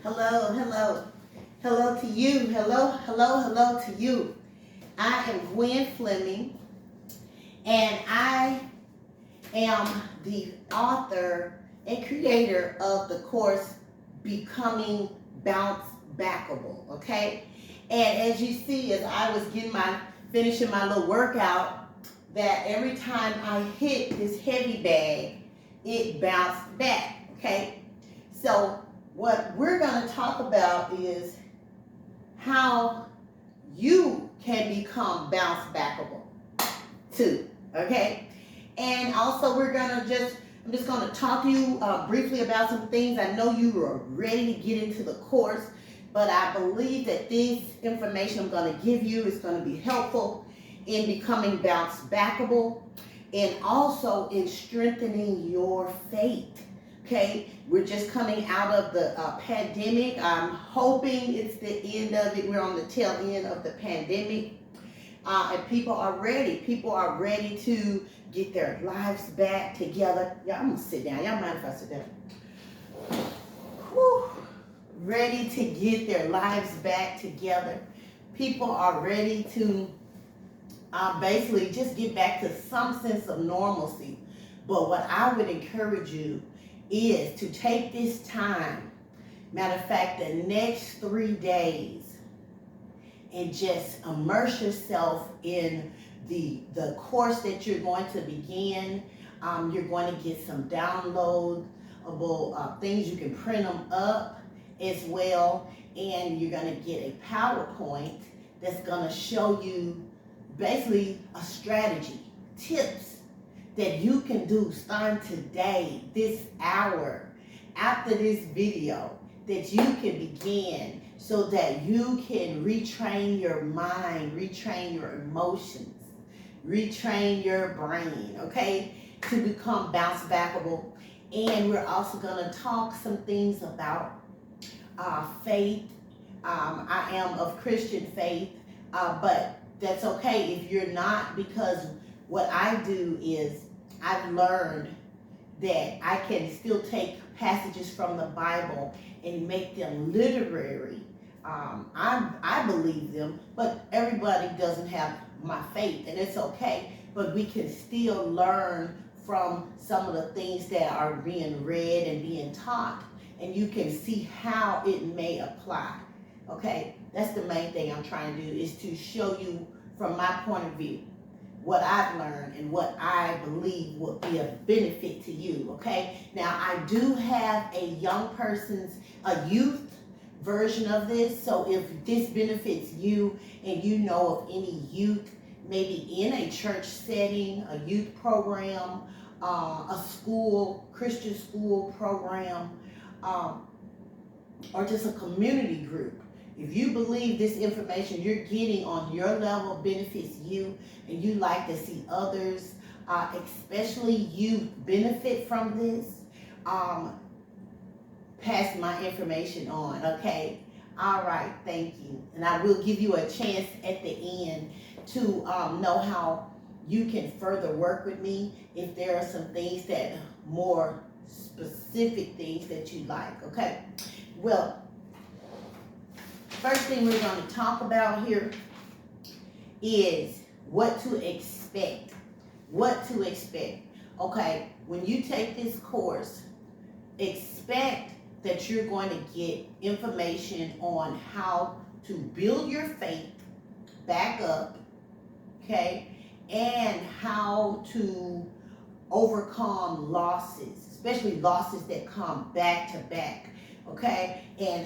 Hello, hello. Hello to you. Hello, hello, hello to you. I am Gwen Fleming, and I am the author and creator of the course Becoming Bounce Backable. Okay? And as you see, as I was finishing my little workout, that every time I hit this heavy bag, it bounced back. Okay? So what we're going to talk about is how you can become bounce backable too. Okay? And also I'm just going to talk to you briefly about some things. I know you are ready to get into the course, but I believe that this information I'm going to give you is going to be helpful in becoming bounce backable and also in strengthening your faith. Okay, we're just coming out of the pandemic. I'm hoping it's the end of it. We're on the tail end of the pandemic. And people are ready. People are ready to get their lives back together. Yeah, I'm going to sit down. Y'all mind if I sit down? Whew. Ready to get their lives back together. People are ready to basically just get back to some sense of normalcy. But what I would encourage you is to take this time, matter of fact, the next 3 days, and just immerse yourself in the course that you're going to begin. You're going to get some downloadable things. You can print them up as well, and you're going to get a PowerPoint that's going to show you basically a strategy, tips that you can do starting today, this hour, after this video, that you can begin so that you can retrain your mind, retrain your emotions, retrain your brain, okay, to become bounce backable. And we're also going to talk some things about faith. I am of Christian faith, but that's okay if you're not, because what I do is I've learned that I can still take passages from the Bible and make them literary. I believe them, but everybody doesn't have my faith, and it's okay. But we can still learn from some of the things that are being read and being taught, and you can see how it may apply. Okay, that's the main thing I'm trying to do, is to show you from my point of view what I've learned and what I believe will be a benefit to you. Okay, now I do have a youth version of this, so if this benefits you and you know of any youth, maybe in a church setting, a youth program, a school, Christian school program, or just a community group. If you believe this information you're getting on your level benefits you, and you like to see others, especially youth, benefit from this, pass my information on, okay? All right, thank you. And I will give you a chance at the end to know how you can further work with me if there are some things that, more specific things that you like, okay? Well, first thing we're going to talk about here is what to expect. What to expect. Okay, when you take this course, expect that you're going to get information on how to build your faith back up, okay, and how to overcome losses, especially losses that come back to back, okay? And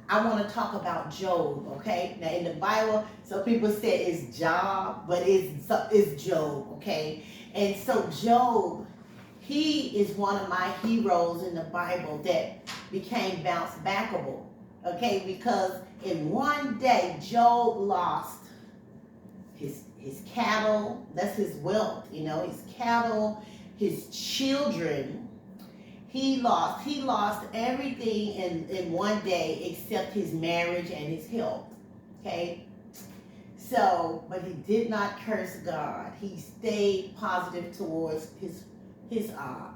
I want to talk about Job, okay? Now in the Bible, some people say it's Job, but it's Job, okay? And so Job, he is one of my heroes in the Bible that became bounce backable, okay? Because in one day, Job lost his cattle, that's his wealth, his cattle, his children. He lost everything in one day except his marriage and his health, okay? So, but he did not curse God. He stayed positive towards his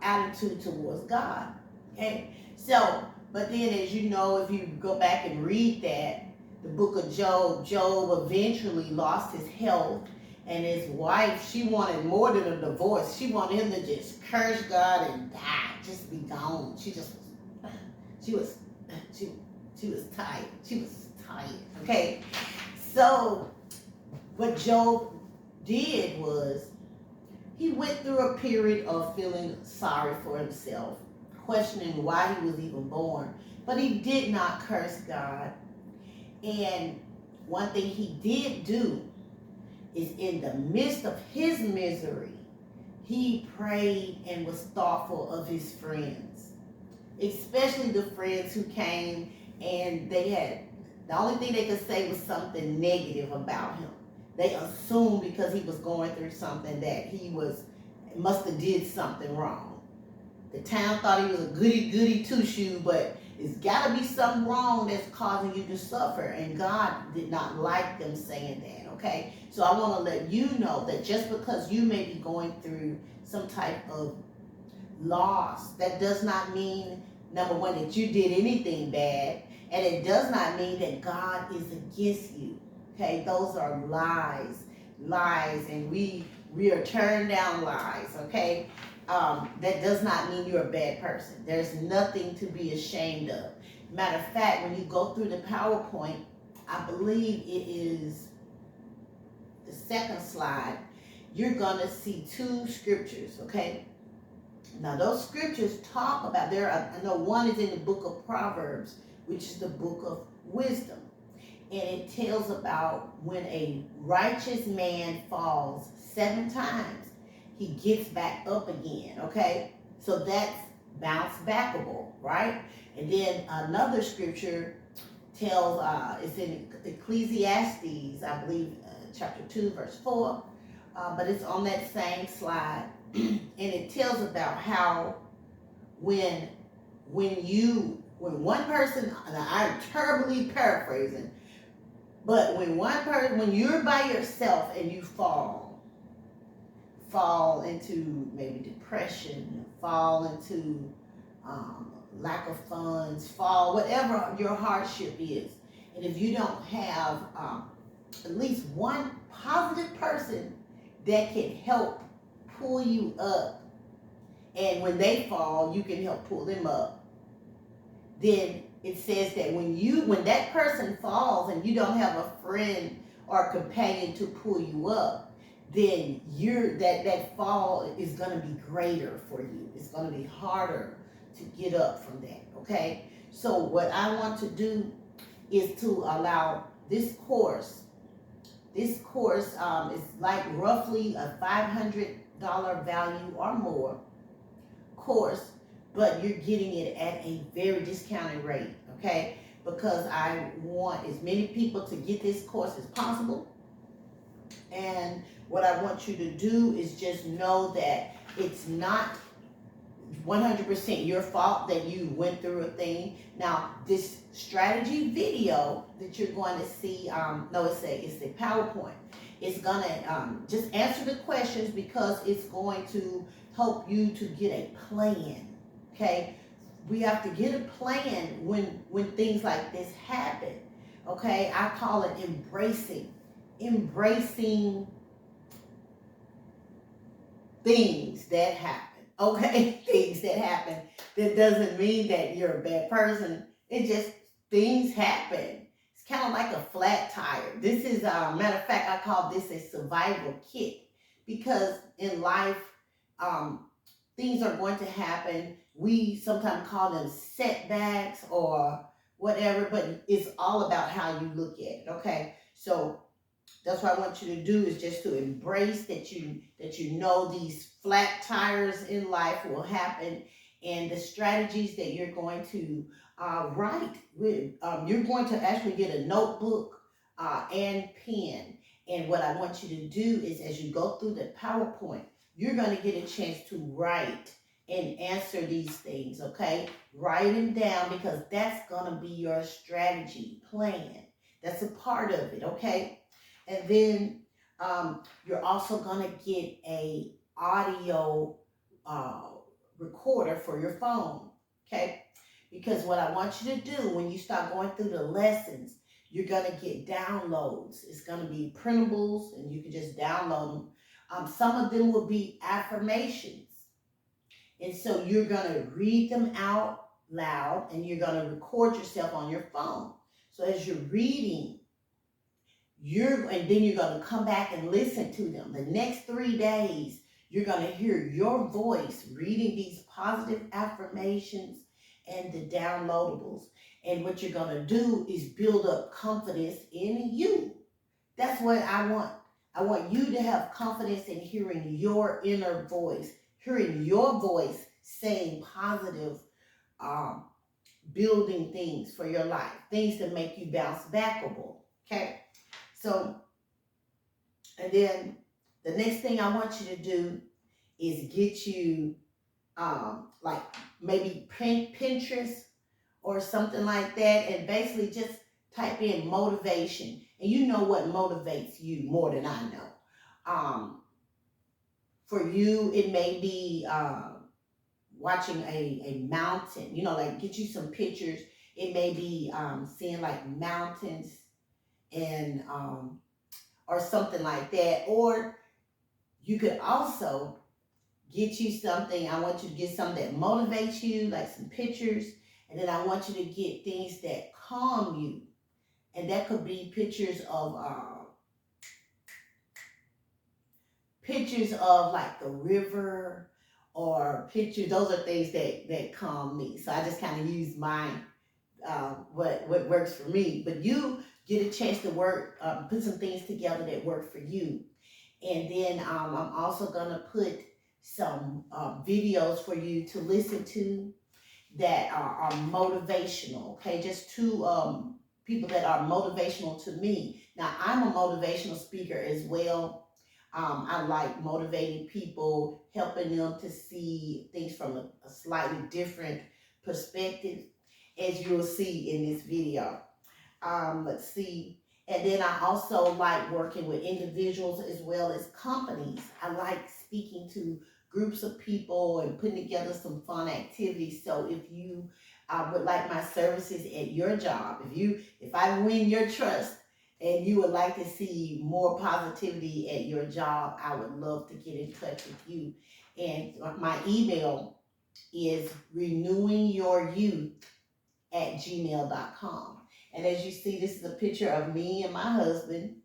attitude towards God, okay? So, But then, as you know, if you go back and read that, the book of Job, Job eventually lost his health, and his wife, she wanted more than a divorce. She wanted him to just curse God and die, just be gone. She was, she was tired. She was tired. Okay, so what Job did was he went through a period of feeling sorry for himself, questioning why he was even born. But he did not curse God. And one thing he did do is in the midst of his misery, he prayed and was thoughtful of his friends, especially the friends who came and they had, the only thing they could say was something negative about him. They assumed because he was going through something that he must have did something wrong. The town thought he was a goody two-shoe, but it's got to be something wrong that's causing you to suffer. And God did not like them saying that, okay? So I want to let you know that just because you may be going through some type of loss, that does not mean, number one, that you did anything bad. And it does not mean that God is against you. Okay, those are lies, and we are turned down lies. Okay, that does not mean you're a bad person. There's nothing to be ashamed of. Matter of fact, when you go through the PowerPoint, I believe it is the second slide, you're gonna see two scriptures. Okay, now those scriptures talk about I know one is in the book of Proverbs, which is the book of wisdom. And it tells about when a righteous man falls 7 times, he gets back up again, okay? So that's bounce backable, right? And then another scripture tells, it's in Ecclesiastes, I believe, chapter 2, verse 4, but it's on that same slide. And it tells about how when one person, and I'm terribly paraphrasing, but when you're by yourself and you fall into maybe depression, fall into lack of funds, whatever your hardship is, and if you don't have at least one positive person that can help pull you up, and when they fall, you can help pull them up, then it says that when that person falls and you don't have a friend or companion to pull you up, then that fall is going to be greater for you. It's going to be harder to get up from that, okay? So what I want to do is to allow this course is like roughly a $500 value or more course, but you're getting it at a very discounted rate, okay? Because I want as many people to get this course as possible. And what I want you to do is just know that it's not 100% your fault that you went through a thing. Now, this strategy video that you're going to see, it's the PowerPoint. It's going to just answer the questions because it's going to help you to get a plan. Okay, we have to get a plan when things like this happen. Okay, I call it embracing things that happen. Okay, things that happen. That doesn't mean that you're a bad person. It just, things happen. It's kind of like a flat tire. This is, matter of fact, I call this a survival kit because in life, things are going to happen. We sometimes call them setbacks or whatever, but it's all about how you look at it, okay? So that's what I want you to do is just to embrace that you know these flat tires in life will happen, and the strategies that you're going to write with. You're going to actually get a notebook and pen, and what I want you to do is as you go through the PowerPoint, you're going to get a chance to write and answer these things, okay? Write them down because that's going to be your strategy plan. That's a part of it, okay? And then you're also going to get a audio recorder for your phone, okay? Because what I want you to do when you start going through the lessons, you're going to get downloads. It's going to be printables, and you can just download them. Some of them will be affirmations. And so you're going to read them out loud, and you're going to record yourself on your phone. So as you're reading, and then you're going to come back and listen to them. The next 3 days, you're going to hear your voice reading these positive affirmations and the downloadables. And what you're going to do is build up confidence in you. That's what I want. I want you to have confidence in hearing your inner voice, hearing your voice saying positive, building things for your life, things that make you bounce backable. Okay? So, and then the next thing I want you to do is get you, like maybe Pinterest or something like that, and basically just type in motivation. And you know what motivates you more than I know. For you, it may be watching a mountain, like get you some pictures. It may be seeing like mountains and or something like that. Or you could also get you something. I want you to get something that motivates you, like some pictures. And then I want you to get things that calm you. And that could be pictures of like the river, or pictures. Those are things that calm me. So I just kind of use mine, what works for me. But you get a chance to work, put some things together that work for you. And then I'm also gonna put some videos for you to listen to that are motivational. Okay, just two people that are motivational to me. Now I'm a motivational speaker as well. I like motivating people, helping them to see things from a slightly different perspective, as you'll see in this video. Let's see. And then I also like working with individuals as well as companies. I like speaking to groups of people and putting together some fun activities. So if you would like my services at your job, if I win your trust and you would like to see more positivity at your job, I would love to get in touch with you. And my email is renewingyouryouth@gmail.com. And as you see, this is a picture of me and my husband.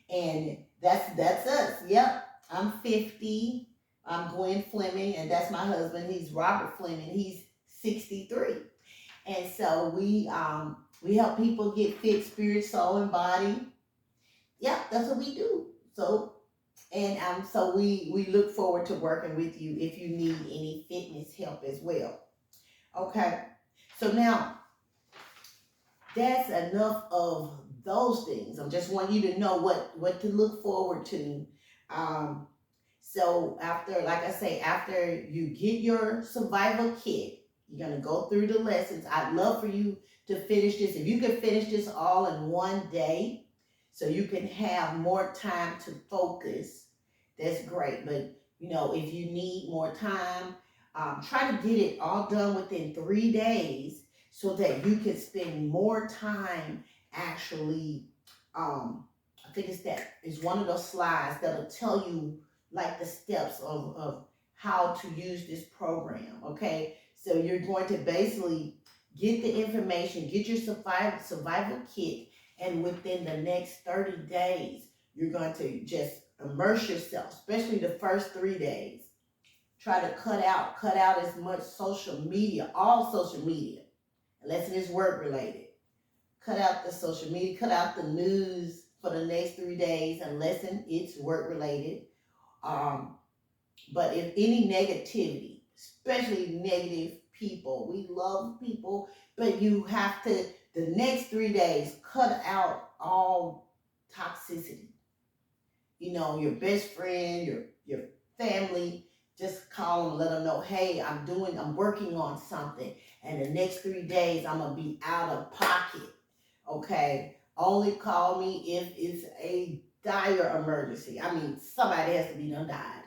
And that's us. Yep. I'm 50. I'm Gwen Fleming, and that's my husband. He's Robert Fleming. He's 63. And so we help people get fit, spirit, soul, and body. Yep, that's what we do. So so we look forward to working with you if you need any fitness help as well. Okay. So now, that's enough of those things. I just want you to know what to look forward to. So after, like I say, after you get your survival kit, you're going to go through the lessons. I'd love for you to finish this. If you could finish this all in one day, so you can have more time to focus, that's great. But, if you need more time, try to get it all done within 3 days, so that you can spend more time actually, I think it's one of those slides that'll tell you like the steps of how to use this program, okay? So you're going to basically get the information, get your survival kit, and within the next 30 days, you're going to just immerse yourself, especially the first 3 days. Try to cut out as much social media, all social media, unless it is work related. Cut out the social media, cut out the news for the next 3 days, unless it's work related. But if any negativity, especially negative people, we love people, but you have to, the next 3 days, cut out all toxicity. Your best friend, your family, just call them, let them know, hey, I'm working on something, and the next 3 days I'm gonna be out of pocket. Okay, only call me if it's a dire emergency. I mean, somebody has to be done died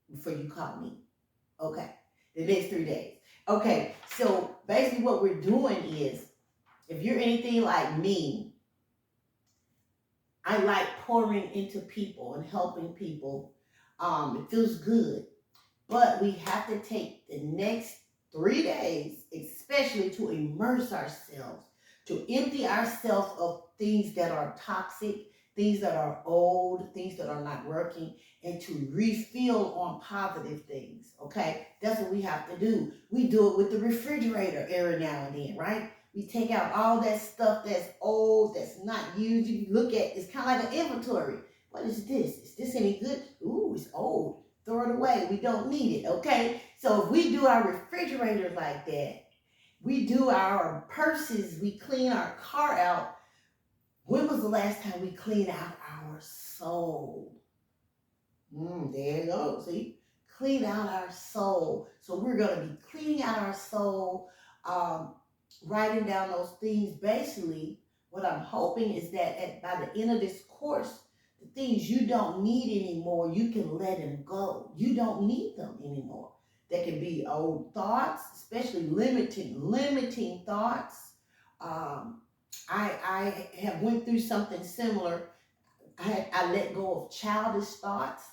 before you call me. Okay, the next 3 days. Okay, so basically what we're doing is, if you're anything like me, I like pouring into people and helping people. It feels good. But we have to take the next 3 days, especially to immerse ourselves, to empty ourselves of things that are toxic, things that are old, things that are not working, and to refill on positive things. Okay? That's what we have to do. We do it with the refrigerator every now and then, right? We take out all that stuff that's old, that's not used. You look at, it's kind of like an inventory. What is this? Is this any good? Ooh, it's old. Throw it away. We don't need it, okay? So if we do our refrigerators like that, we do our purses, we clean our car out. When was the last time we cleaned out our soul? There you go. See? Clean out our soul. So we're going to be cleaning out our soul, writing down those things. Basically, what I'm hoping is that by the end of this course, the things you don't need anymore, you can let them go. You don't need them anymore. There can be old thoughts, especially limiting thoughts. I have went through something similar. I let go of childish thoughts,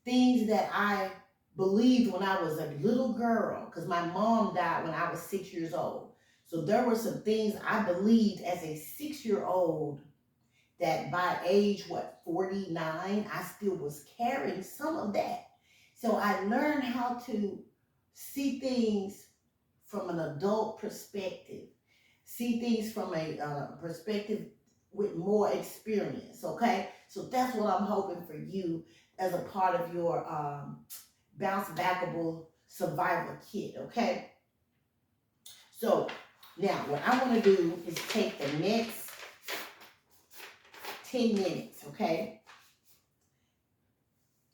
things that I believed when I was a little girl, because my mom died when I was 6 years old. So there were some things I believed as a 6-year-old that by age, 49, I still was carrying some of that. So I learned how to see things from an adult perspective, see things from a perspective with more experience, okay? So that's what I'm hoping for you as a part of your bounce backable survival kit, okay? So now what I want to do is take the next 10 minutes, okay?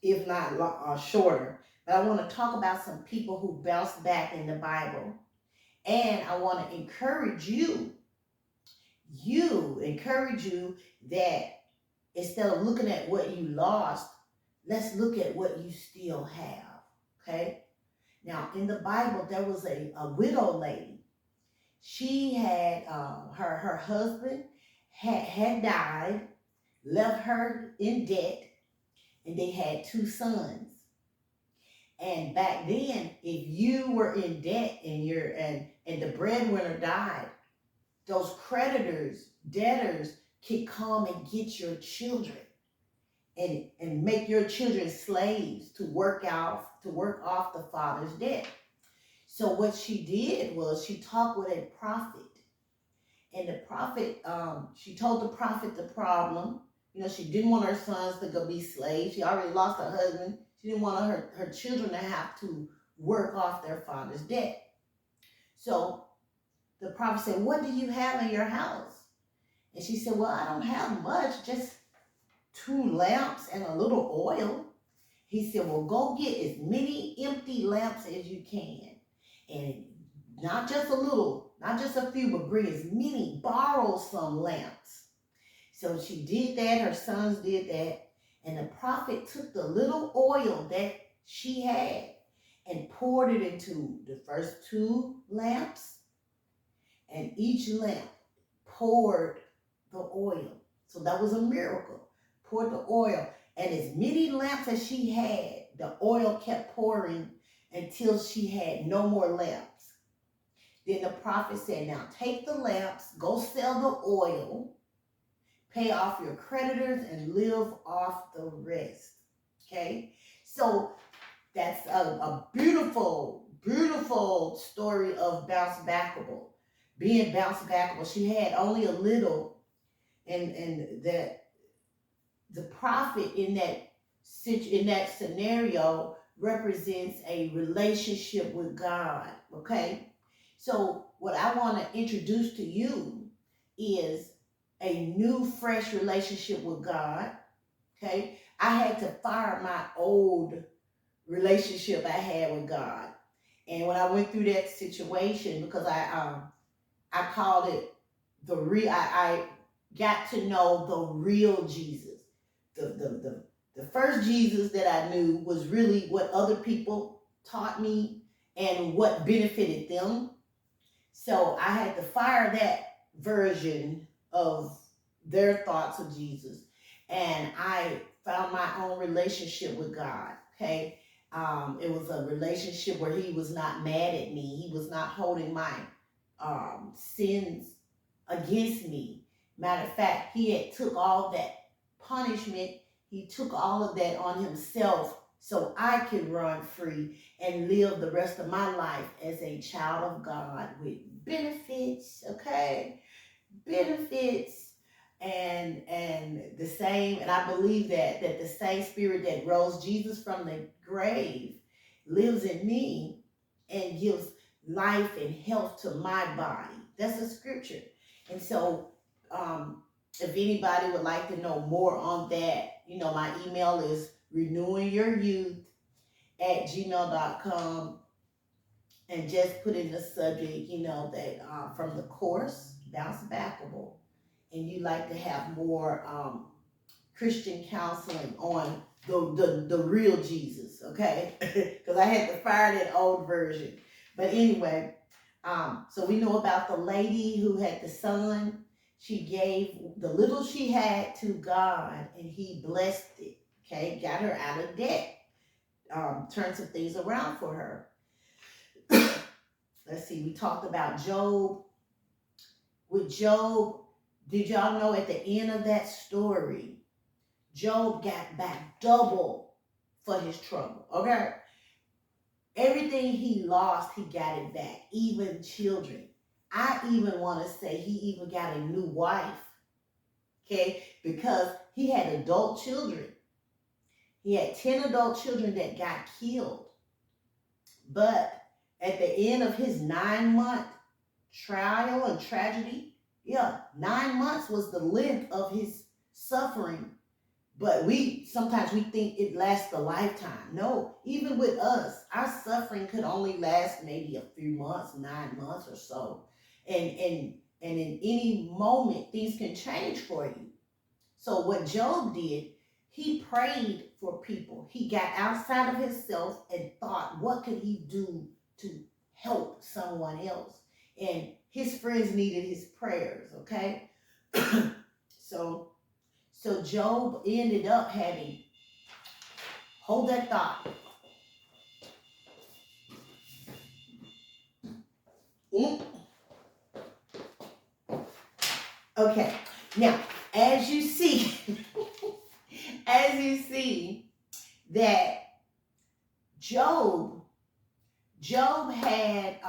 If not shorter. But I want to talk about some people who bounced back in the Bible. And I want to encourage you that instead of looking at what you lost, let's look at what you still have, okay? Now, in the Bible, there was a widow lady. She had, her husband had died, left her in debt, and they had 2 sons. And back then, if you were in debt and the breadwinner died, those debtors could come and get your children and make your children slaves to work off the father's debt. So what she did was she talked with a prophet. And the prophet, she told the prophet the problem. She didn't want her sons to go be slaves. She already lost her husband. She didn't want her children to have to work off their father's debt. So the prophet said, "What do you have in your house?" And she said, "Well, I don't have much, just 2 lamps and a little oil." He said, "Well, go get as many empty lamps as you can. And not just a little, not just a few, but bring as many, borrow some lamps." So she did that, her sons did that, and the prophet took the little oil that she had and poured it into the first 2 lamps, and each lamp poured the oil. So that was a miracle. Poured the oil, and as many lamps as she had, the oil kept pouring until she had no more lamps. Then the prophet said, "Now take the lamps, go sell the oil, pay off your creditors, and live off the rest." Okay? So that's a beautiful, beautiful story of being bounce backable. She had only a little, and that the prophet in that scenario represents a relationship with God, okay? So what I want to introduce to you is a new, fresh relationship with God, okay? I had to fire my old relationship I had with God. And when I went through that situation, because I called it I got to know the real Jesus. The first Jesus that I knew was really what other people taught me and what benefited them. So I had to fire that version of their thoughts of Jesus. And I found my own relationship with God. Okay. It was a relationship where he was not mad at me. He was not holding my sins against me. Matter of fact, he had took all that punishment. He took all of that on himself so I could run free and live the rest of my life as a child of God with benefits, okay? Benefits and the same, and I believe that the same spirit that rose Jesus from the grave lives in me and gives life and health to my body. That's a scripture. And so if anybody would like to know more on that, my email is renewingyouryouth@gmail.com, and just put in the subject, that from the course, Bounce Backable, and you like to have more Christian counseling on the real Jesus, okay? Because I had to fire that old version. But anyway, so we know about the lady who had the son. She gave the little she had to God, and he blessed it, okay? Got her out of debt, turned some things around for her. Let's see, we talked about Job. With Job, did y'all know at the end of that story, Job got back double for his trouble, okay? Everything he lost, he got it back, even children. I even want to say he even got a new wife, okay? Because he had adult children. He had 10 adult children that got killed. But at the end of his 9-month trial and tragedy, 9 months was the length of his suffering. But sometimes we think it lasts a lifetime. No, even with us, our suffering could only last maybe a few months, 9 months or so. And in any moment, things can change for you. So what Job did, he prayed for people. He got outside of himself and thought, what could he do to help someone else? And his friends needed his prayers, okay? So Job ended up having, hold that thought. Okay, now, as you see, that Job had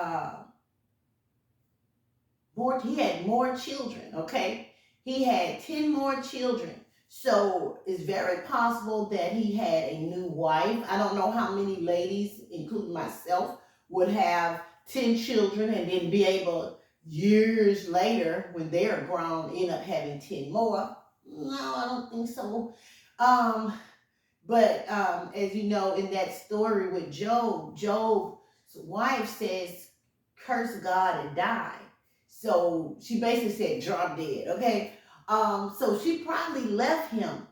more children, okay? He had 10 more children. So it's very possible that he had a new wife. I don't know how many ladies, including myself, would have 10 children and then be able, years later, when they're grown, end up having 10 more. No, I don't think so. But as you know, in that story with Job, Job's wife says, curse God and die. So she basically said, drop dead, okay? So she probably left him.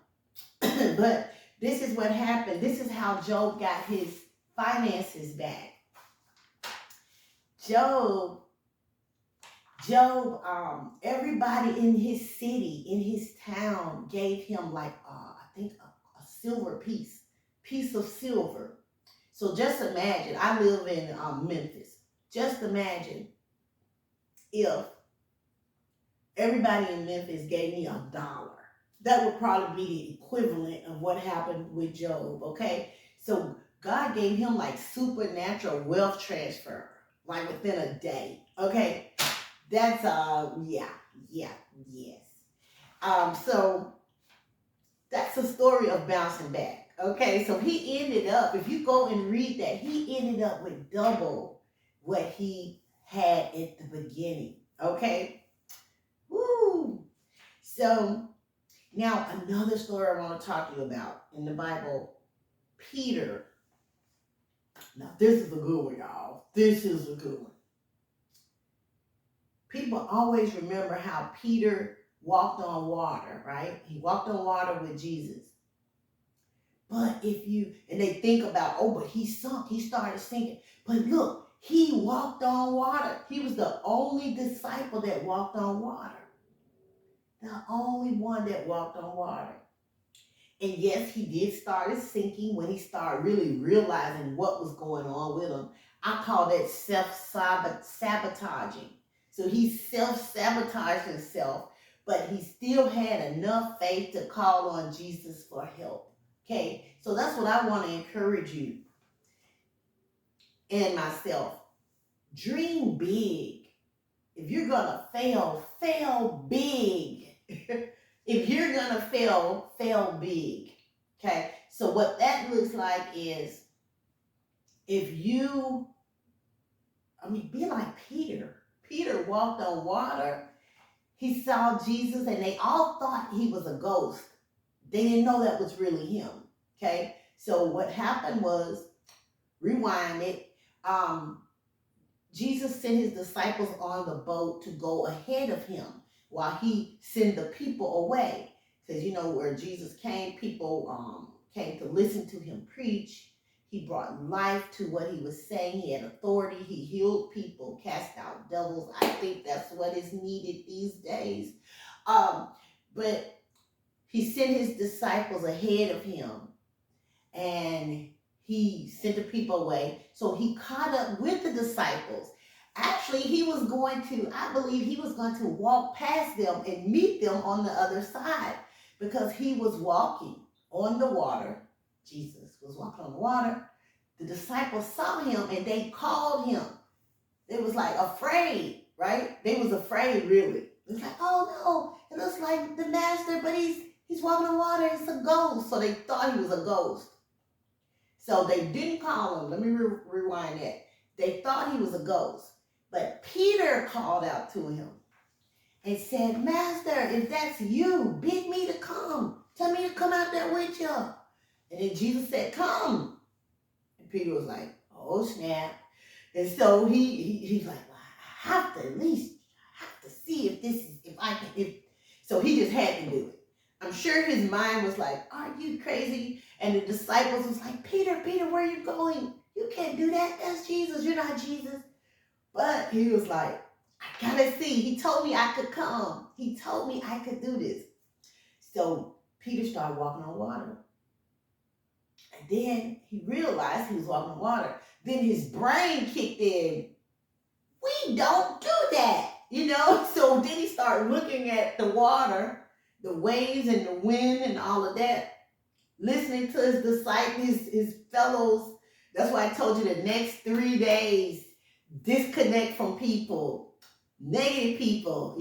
But this is what happened. This is how Job got his finances back. Job, everybody in his city, in his town, gave him like, I think a silver piece of silver. So just imagine, I live in Memphis. Just imagine if everybody in Memphis gave me $1. That would probably be the equivalent of what happened with Job, okay? So God gave him like supernatural wealth transfer, like within a day, okay? That's, yes. So that's a story of bouncing back, okay? So he ended up, if you go and read that, he ended up with double what he had at the beginning, okay? Woo! So now another story I want to talk to you about in the Bible, Peter. Now this is a good one, y'all. This is a good one. People always remember how Peter walked on water, right? He walked on water with Jesus. But and they think about, but he sunk, he started sinking. But look, He walked on water. He was the only disciple that walked on water. The only one that walked on water. And yes, he did start sinking when he started really realizing what was going on with him. I call that self-sabotaging. So he self-sabotaged himself, but he still had enough faith to call on Jesus for help. Okay, so that's what I want to encourage you and myself. Dream big. If you're going to fail, fail big. If you're going to fail, fail big. Okay, so what that looks like is if you, be like Peter. Peter walked on water. He saw Jesus and they all thought he was a ghost. They didn't know that was really him. Okay, so what happened was, rewind it, Jesus sent his disciples on the boat to go ahead of him while he sent the people away. Because where Jesus came, people came to listen to him preach. He brought life to what he was saying. He had authority. He healed people, cast out devils. I think that's what is needed these days. But he sent his disciples ahead of him, and he sent the people away. So he caught up with the disciples. Actually, I believe he was going to walk past them and meet them on the other side, because he was walking on the water. Jesus was walking on the water. The disciples saw him and they called him. They was like afraid, right? They was afraid, really. It was like, oh no, it looks like the master, but he's walking on water. It's a ghost. So they thought he was a ghost. So they didn't call him. Let me rewind that. They thought he was a ghost. But Peter called out to him and said, Master, if that's you, bid me to come. Tell me to come out there with you. And then Jesus said, come. And Peter was like, oh, snap. And so he's like, well, I have to see if I can. So he just had to do it. I'm sure his mind was like, are you crazy? And the disciples was like, Peter, where are you going? You can't do that. That's Jesus. You're not Jesus. But he was like, I gotta see. He told me I could come. He told me I could do this. So Peter started walking on water. And then he realized he was walking on water. Then his brain kicked in. We don't do that, So then he started looking at the water, the waves and the wind and all of that, listening to his disciples, his fellows. That's why I told you the next 3 days, disconnect from people, negative people,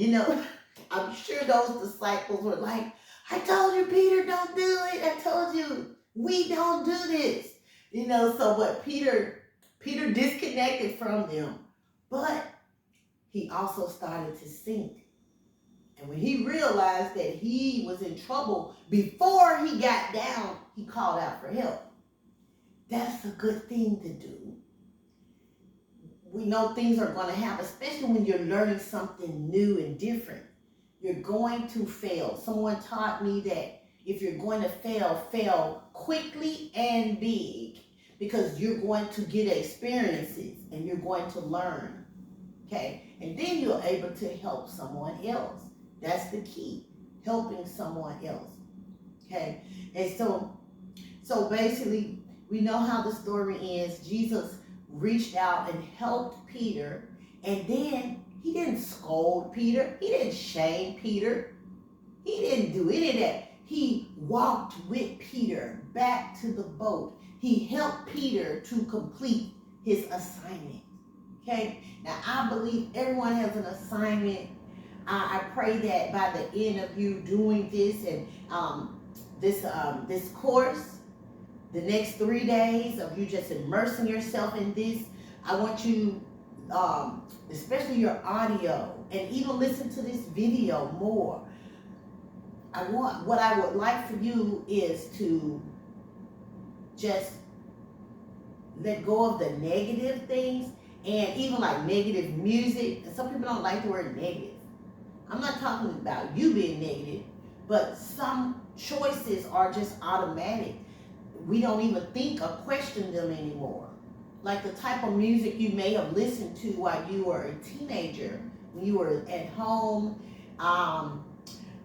I'm sure those disciples were like, I told you, Peter, don't do it. I told you, we don't do this. So what Peter disconnected from them, but he also started to sink. And when he realized that he was in trouble before he got down, he called out for help. That's a good thing to do. We know things are going to happen, especially when you're learning something new and different. You're going to fail. Someone taught me that if you're going to fail quickly and big, because you're going to get experiences and you're going to learn. Okay? And then you're able to help someone else. That's the key, helping someone else. Okay? And so basically, we know how the story ends. Jesus reached out and helped Peter, and then he didn't scold Peter. He didn't shame Peter. He didn't do any of that. He walked with Peter back to the boat. He helped Peter to complete his assignment. Okay? Now, I believe everyone has an assignment. I pray that by the end of you doing this and this course, the next 3 days of you just immersing yourself in this, I want you, especially your audio, and even listen to this video more. What I would like for you is to just let go of the negative things, and even like negative music. And some people don't like the word negative. I'm not talking about you being negative, but some choices are just automatic. We don't even think or question them anymore. like the type of music you may have listened to while you were a teenager, when you were at home,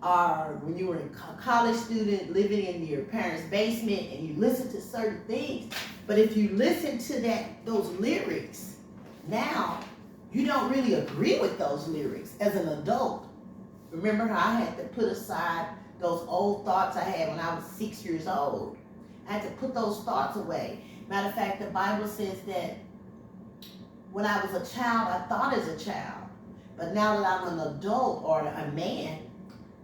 or when you were a college student living in your parents' basement and you listen to certain things. But if you listen to those lyrics now, you don't really agree with those lyrics as an adult. Remember how I had to put aside those old thoughts I had when I was 6 years old? I had to put those thoughts away. Matter of fact, the Bible says that when I was a child, I thought as a child. But now that I'm an adult or a man,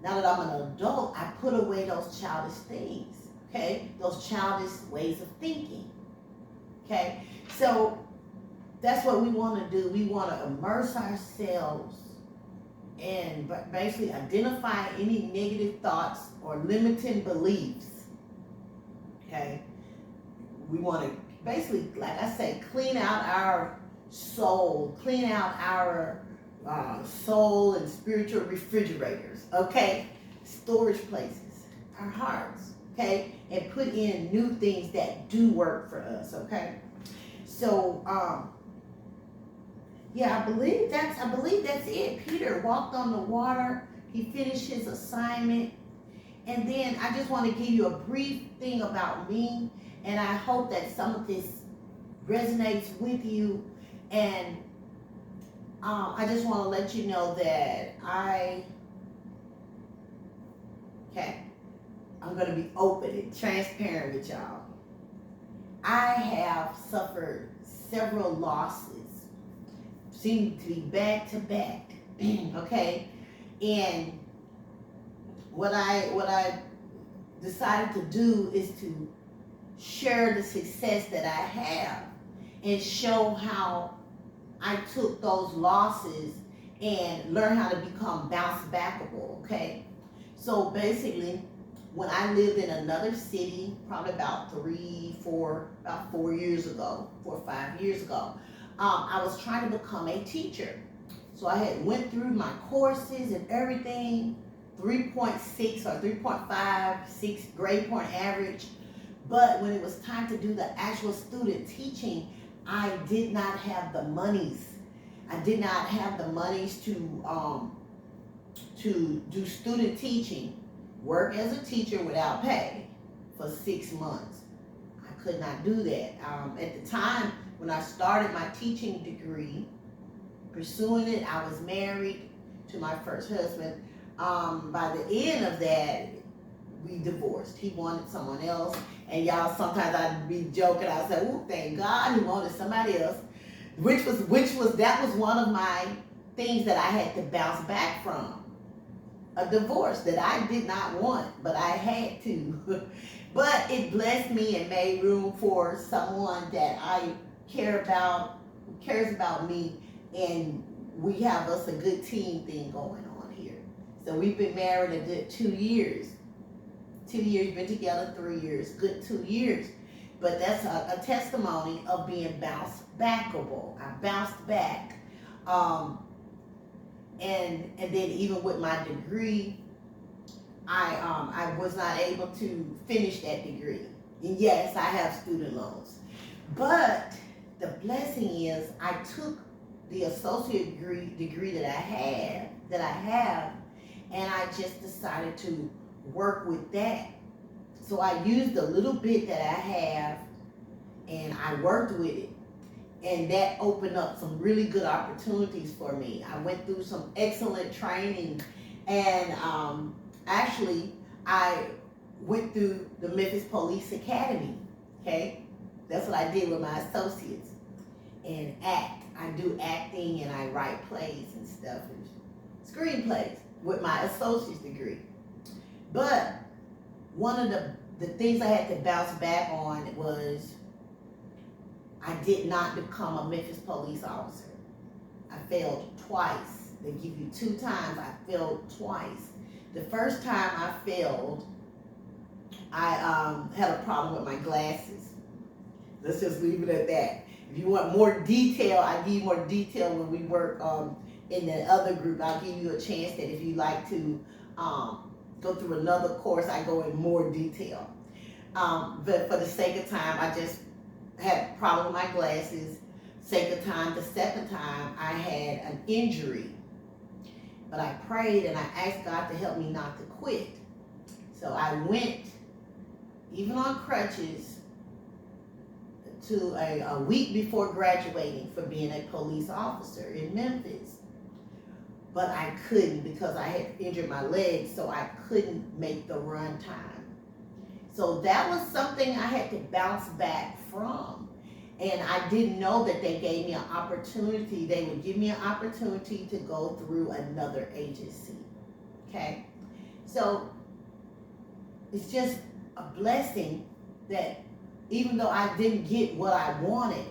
now that I'm an adult, I put away those childish things, okay? Those childish ways of thinking, okay? So that's what we want to do. We want to immerse ourselves and basically identify any negative thoughts or limiting beliefs, okay? We want to basically, like I say, clean out our soul, clean out our soul and spiritual refrigerators, okay? Storage places, our hearts, okay? And put in new things that do work for us, okay? So, yeah, I believe that's it. Peter walked on the water. He finished his assignment. And then I just want to give you a brief thing about me. And I hope that some of this resonates with you. And I just want to let you know that I'm going to be open and transparent with y'all. I have suffered several losses, seem to be back to back, okay? And what I decided to do is to share the success that I have and show how I took those losses and learn how to become bounce backable, okay? So basically, when I lived in another city, probably about 4 years ago, 4 or 5 years ago, I was trying to become a teacher. So I had went through my courses and everything, 3.6 or 3.56 grade point average. But when it was time to do the actual student teaching, I did not have the monies. I did not have the monies to do student teaching, work as a teacher without pay for 6 months. I could not do that. At the time when I started my teaching degree, pursuing it, I was married to my first husband. By the end of that, we divorced. He wanted someone else. And y'all, sometimes I'd be joking. I'd say, "Oh, thank God he wanted somebody else," that was one of my things that I had to bounce back from. A divorce that I did not want, but I had to. But it blessed me and made room for someone that I care about, who cares about me, and we have us a good team thing going on here. So we've been married a good 2 years. 2 years, been together 3 years, good 2 years. But that's a testimony of being bounce backable. I bounced back. And then even with my degree, I was not able to finish that degree. And yes, I have student loans. But the blessing is I took the associate degree that I have, and I just decided to work with that. So I used the little bit that I have and I worked with it. And that opened up some really good opportunities for me. I went through some excellent training, and actually I went through the Memphis Police Academy, okay? That's what I did with my associates. And I do acting and I write plays and stuff, and screenplays with my associate's degree. But one of the things I had to bounce back on was I did not become a Memphis police officer. I failed twice. They give you 2 times. I failed twice. The first time I failed, I had a problem with my glasses. Let's just leave it at that. If you want more detail, I give you more detail when we work in the other group. I'll give you a chance that if you like to go through another course, I go in more detail. But for the sake of time, I just had a problem with my glasses. Second time, the second time, I had an injury. But I prayed and I asked God to help me not to quit. So I went, even on crutches, to a week before graduating for being a police officer in Memphis. But I couldn't because I had injured my leg, so I couldn't make the run time. So that was something I had to bounce back from. And I didn't know that they gave me an opportunity. They would give me an opportunity to go through another agency. Okay? So it's just a blessing that even though I didn't get what I wanted,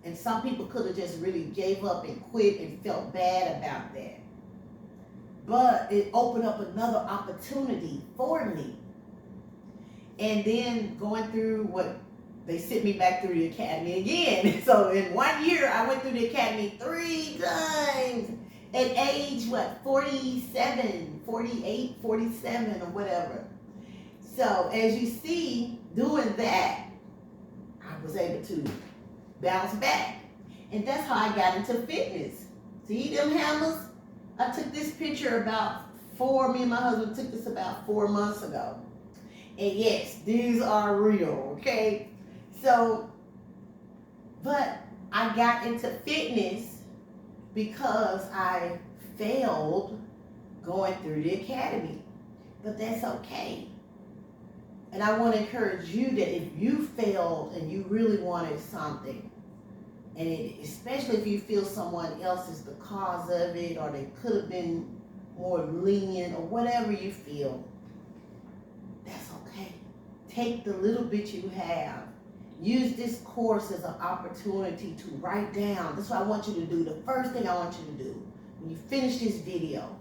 and some people could have just really gave up and quit and felt bad about that. But it opened up another opportunity for me. And then going through what they sent me back through the academy again. So in 1 year, I went through the academy 3 times at age, 47, 48, 47 or whatever. So as you see, doing that, I was able to bounce back. And that's how I got into fitness. See them hammers? I took this picture me and my husband took this about 4 months ago. And yes, these are real, okay? So, but I got into fitness because I failed going through the academy. But that's okay. And I want to encourage you that if you failed and you really wanted something, and especially if you feel someone else is the cause of it, or they could have been more lenient, or whatever you feel, that's okay. Take the little bit you have. Use this course as an opportunity to write down. That's what I want you to do. The first thing I want you to do when you finish this video,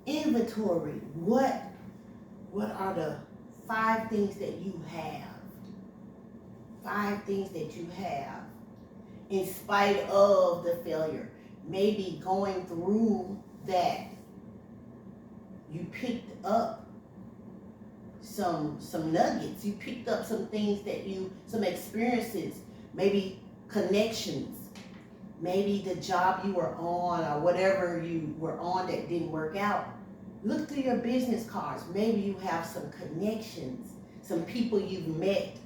inventory. What are the 5 things that you have? 5 things that you have in spite of the failure. Maybe going through that, you picked up some nuggets. You picked up some things some experiences, maybe connections, maybe the job you were on or whatever you were on that didn't work out. Look through your business cards. Maybe you have some connections, some people you've met,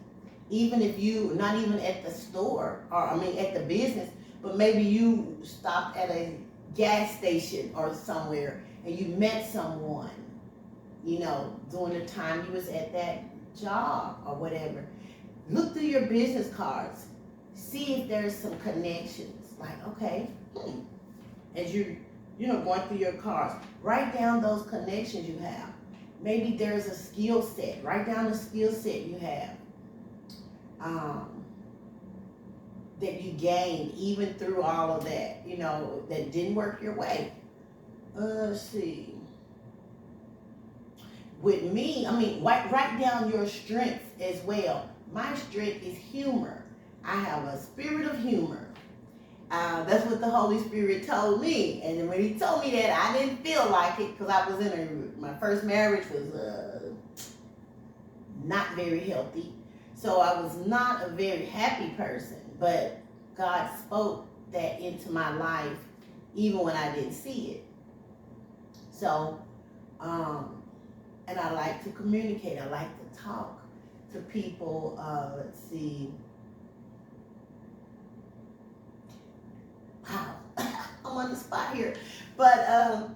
even if you, not even at the store, at the business, but maybe you stopped at a gas station or somewhere and you met someone, during the time you was at that job or whatever. Look through your business cards. See if there's some connections. Like, okay, as you're going through your cards, write down those connections you have. Maybe there's a skill set. Write down the skill set you have that you gained even through all of that, that didn't work your way. Let's see. With me, write down your strengths as well. My strength is humor. I have a spirit of humor. That's what the Holy Spirit told me. And then when he told me that, I didn't feel like it because I was my first marriage was not very healthy. So I was not a very happy person. But God spoke that into my life even when I didn't see it. So, and I like to communicate. I like to talk to people. Let's see. Wow, I'm on the spot here. But I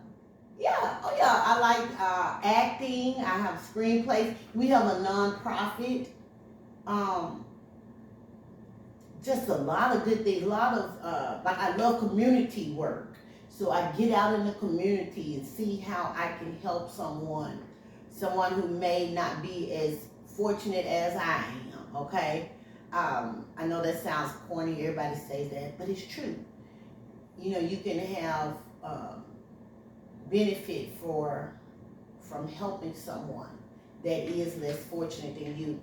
like acting. I have screenplays. We have a nonprofit. Just a lot of good things. A lot of I love community work. So I get out in the community and see how I can help someone who may not be as fortunate as I am. Okay, I know that sounds corny. Everybody says that, but it's true. You can have benefit from helping someone that is less fortunate than you.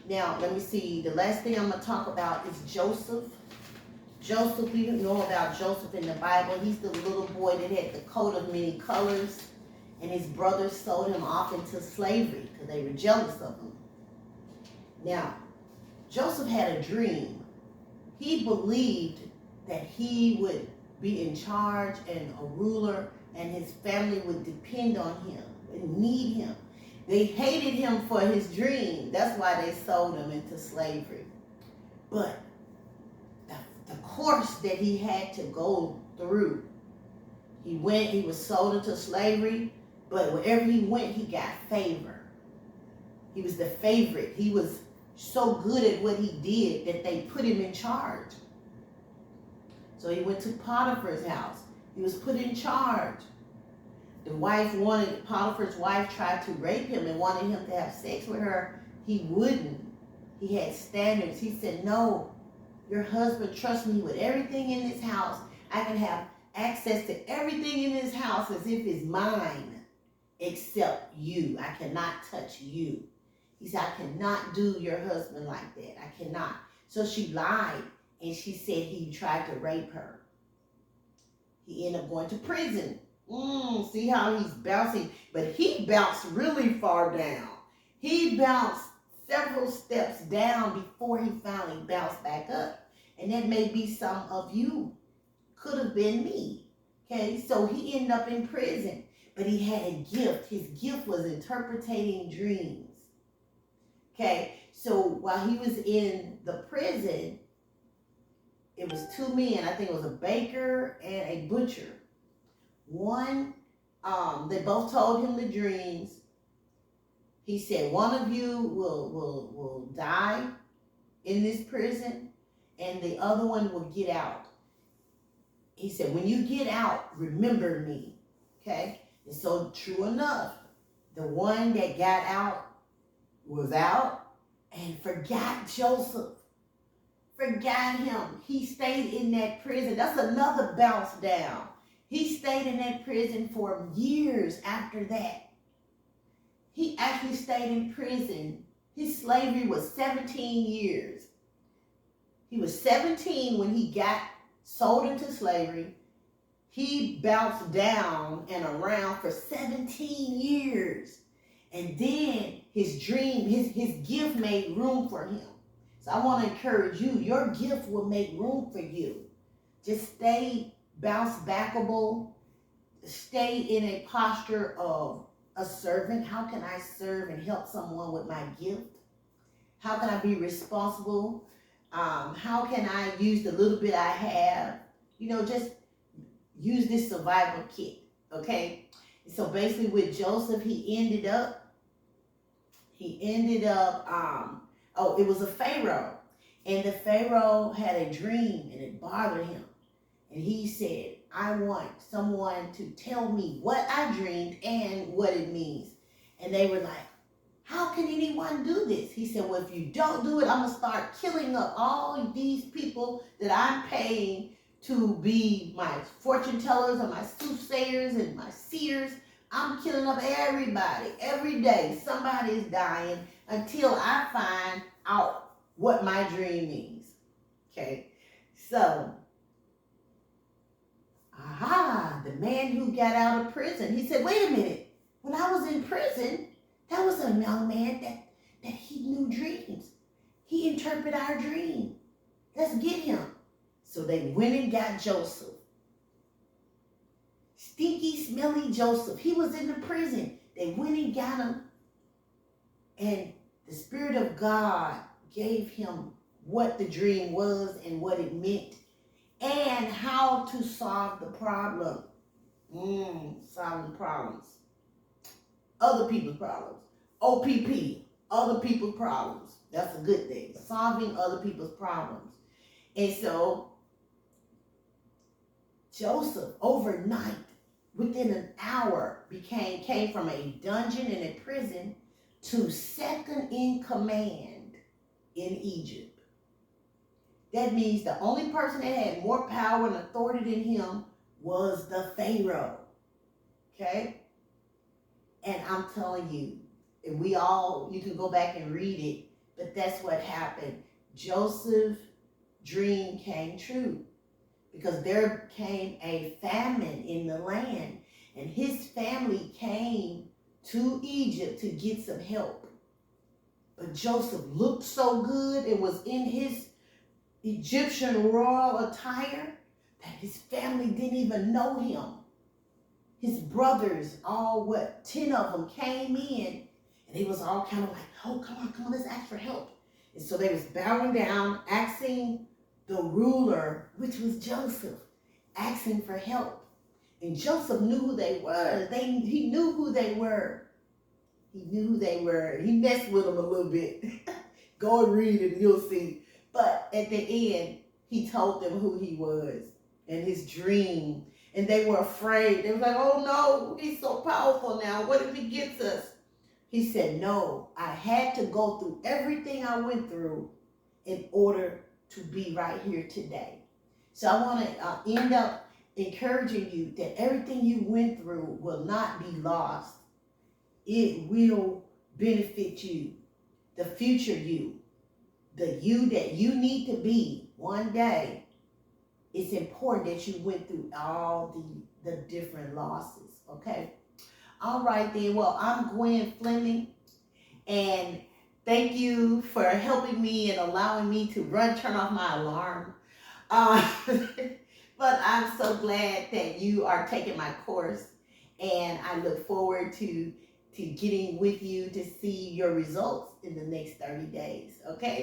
Now, let me see. The last thing I'm going to talk about is Joseph. Joseph, we know about Joseph in the Bible. He's the little boy that had the coat of many colors, and his brothers sold him off into slavery because they were jealous of him. Now, Joseph had a dream. He believed that he would be in charge and a ruler, and his family would depend on him and need him. They hated him for his dream. That's why they sold him into slavery. But the course that he had to go through, he was sold into slavery, but wherever he went, he got favor. He was the favorite. He was so good at what he did that they put him in charge. So he went to Potiphar's house. He was put in charge. Potiphar's wife tried to rape him and wanted him to have sex with her. He wouldn't. He had standards. He said, no, your husband trusts me with everything in this house. I can have access to everything in this house as if it's mine, except you. I cannot touch you. He said, I cannot do your husband like that. I cannot. So she lied, and she said he tried to rape her. He ended up going to prison. See how he's bouncing? But he bounced really far down. He bounced several steps down before he finally bounced back up. And that may be some of you. Could have been me. Okay, so he ended up in prison. But he had a gift. His gift was interpreting dreams. Okay, so while he was in the prison, it was two men. I think it was a baker and a butcher. One, they both told him the dreams. He said, one of you will die in this prison, and the other one will get out. He said, when you get out, remember me. Okay? And so true enough, the one that got out was out and forgot Joseph. Forgot him. He stayed in that prison. That's another bounce down. He stayed in that prison for years after that. He actually stayed in prison. His slavery was 17 years. He was 17 when he got sold into slavery. He bounced down and around for 17 years. And then his dream, his gift made room for him. So I want to encourage you, your gift will make room for you. Just stay bounce backable. Stay in a posture of a servant. How can I serve and help someone with my gift? How can I be responsible? How can I use the little bit I have? Just use this survival kit, okay? So basically with Joseph, he ended up, it was a Pharaoh. And the Pharaoh had a dream and it bothered him. And he said, I want someone to tell me what I dreamed and what it means. And they were like, how can anyone do this? He said, well, if you don't do it, I'm going to start killing up all these people that I'm paying to be my fortune tellers and my soothsayers and my seers. I'm killing up everybody. Every day, somebody is dying until I find out what my dream means. Okay? So, the man who got out of prison, he said, wait a minute. When I was in prison, that was a young man that he knew dreams. He interpreted our dream. Let's get him. So they went and got Joseph. Stinky, smelly Joseph. He was in the prison. They went and got him. And the Spirit of God gave him what the dream was and what it meant. And how to solve the problem. Solving problems. Other people's problems. OPP. Other people's problems. That's a good thing. Solving other people's problems. And so, Joseph, overnight, within an hour, came from a dungeon and a prison to second in command in Egypt. That means the only person that had more power and authority than him was the Pharaoh. Okay? And I'm telling you, and you can go back and read it, but that's what happened. Joseph's dream came true because there came a famine in the land, and his family came to Egypt to get some help. But Joseph looked so good and was in his Egyptian royal attire that his family didn't even know him. His brothers, 10 of them came in, and they was all kind of like, oh, come on, let's ask for help. And so they was bowing down, asking the ruler, which was Joseph, asking for help. And Joseph knew who they were. He knew who they were. He knew who they were. He messed with them a little bit. Go and read it and you'll see. But at the end, he told them who he was and his dream. And they were afraid. They were like, oh no, he's so powerful now. What if he gets us? He said, no, I had to go through everything I went through in order to be right here today. So I want to end up encouraging you that everything you went through will not be lost. It will benefit you, the future you, the you that you need to be one day. It's important that you went through all the different losses, okay? All right then, well, I'm Gwen Fleming, and thank you for helping me and allowing me to turn off my alarm. But I'm so glad that you are taking my course, and I look forward to getting with you to see your results in the next 30 days, okay?